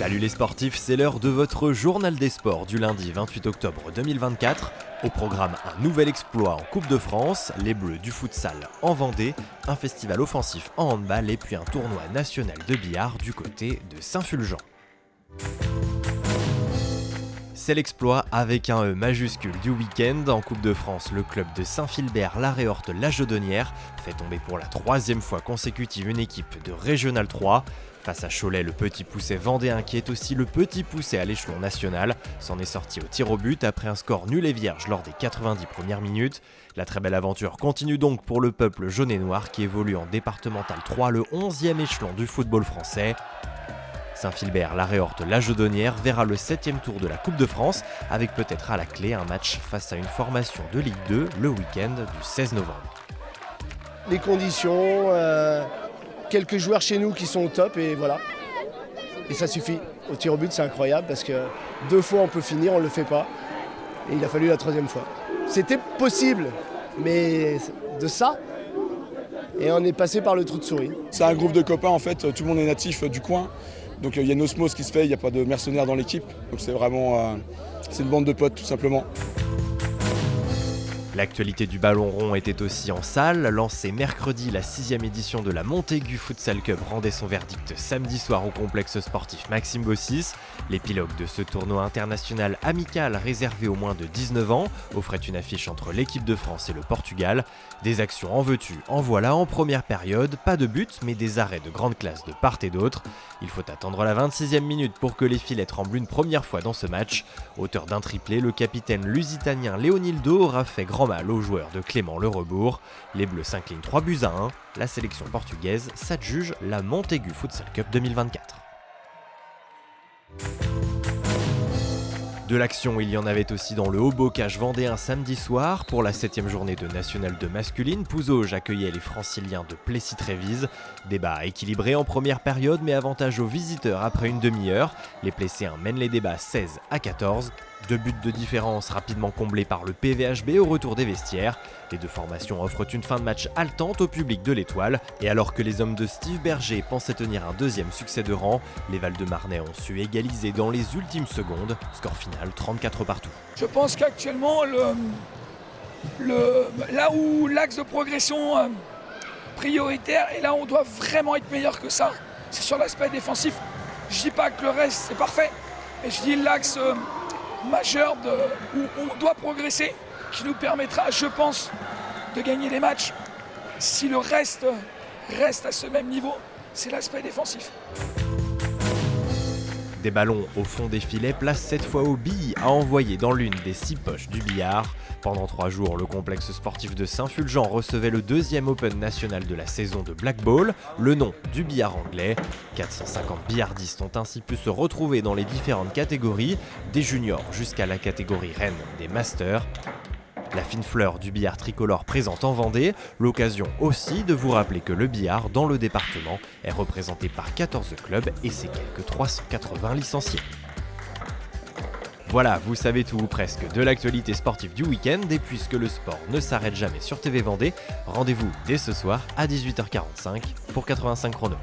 Salut les sportifs, c'est l'heure de votre journal des sports du lundi 28 octobre 2024. Au programme, un nouvel exploit en Coupe de France, les Bleus du futsal en Vendée, un festival offensif en handball et puis un tournoi national de billard du côté de Saint-Fulgent. C'est l'exploit avec un E majuscule du week-end. En Coupe de France, le club de Saint-Philbert, la Réorte-la Jaudonnière fait tomber pour la troisième fois consécutive une équipe de Régional 3. Face à Cholet, le petit pousset vendéen qui est aussi le petit pousset à l'échelon national s'en est sorti au tir au but après un score nul et vierge lors des 90 premières minutes. La très belle aventure continue donc pour le peuple jaune et noir qui évolue en départemental 3, le 11e échelon du football français. Saint-Philbert, la Réorte-la Jaudonnière verra le 7e tour de la Coupe de France avec peut-être à la clé un match face à une formation de Ligue 2 le week-end du 16 novembre. Les conditions, quelques joueurs chez nous qui sont au top et voilà. Et ça suffit. Au tir au but, c'est incroyable parce que 2 fois on peut finir, on ne le fait pas. Et il a fallu la 3e fois. C'était possible, mais de ça, et on est passé par le trou de souris. C'est un groupe de copains en fait, tout le monde est natif du coin. Donc il y a une osmose qui se fait, il n'y a pas de mercenaires dans l'équipe. Donc c'est vraiment c'est une bande de potes tout simplement. L'actualité du ballon rond était aussi en salle. Lancée mercredi, la 6e édition de la Montaigu Futsal Cup rendait son verdict samedi soir au complexe sportif Maxime Bossis. L'épilogue de ce tournoi international amical réservé aux moins de 19 ans offrait une affiche entre l'équipe de France et le Portugal. Des actions en veux-tu, en voilà en première période, pas de but mais des arrêts de grande classe de part et d'autre. Il faut attendre la 26e minute pour que les filets tremblent une première fois dans ce match. Auteur d'un triplé, le capitaine lusitanien Leonildo aura fait grand mal aux joueurs de Clément Le Rebourg. Les Bleus s'inclinent 3-1. La sélection portugaise s'adjuge la Montaigu Futsal Cup 2024. De l'action, il y en avait aussi dans le Haut-Bocage vendéen samedi soir. Pour la 7e journée de National 2 masculine, Pouzauges accueillait les Franciliens de Plessis-Trévise. Débat équilibré en première période, mais avantage aux visiteurs après une demi-heure. Les Plesséens mènent les débats 16-14. 2 buts de différence rapidement comblés par le PVHB au retour des vestiaires. Les deux formations offrent une fin de match haletante au public de l'Étoile. Et alors que les hommes de Steve Berger pensaient tenir un 2e succès de rang, les Val-de-Marnais ont su égaliser dans les ultimes secondes. Score final 34 partout. Je pense qu'actuellement, là où l'axe de progression prioritaire, et là on doit vraiment être meilleur que ça, c'est sur l'aspect défensif. Je dis pas que le reste c'est parfait, mais je dis l'axe majeur où on doit progresser, qui nous permettra, je pense, de gagner des matchs. Si le reste reste à ce même niveau, c'est l'aspect défensif. Des ballons au fond des filets, place cette fois aux billes à envoyer dans l'une des 6 poches du billard. Pendant 3 jours, le complexe sportif de Saint-Fulgent recevait le 2e Open national de la saison de Black Ball, le nom du billard anglais. 450 billardistes ont ainsi pu se retrouver dans les différentes catégories, des juniors jusqu'à la catégorie reine des masters. La fine fleur du billard tricolore présente en Vendée, l'occasion aussi de vous rappeler que le billard dans le département est représenté par 14 clubs et ses quelques 380 licenciés. Voilà, vous savez tout ou presque de l'actualité sportive du week-end et puisque le sport ne s'arrête jamais sur TV Vendée, rendez-vous dès ce soir à 18h45 pour 85 chrono.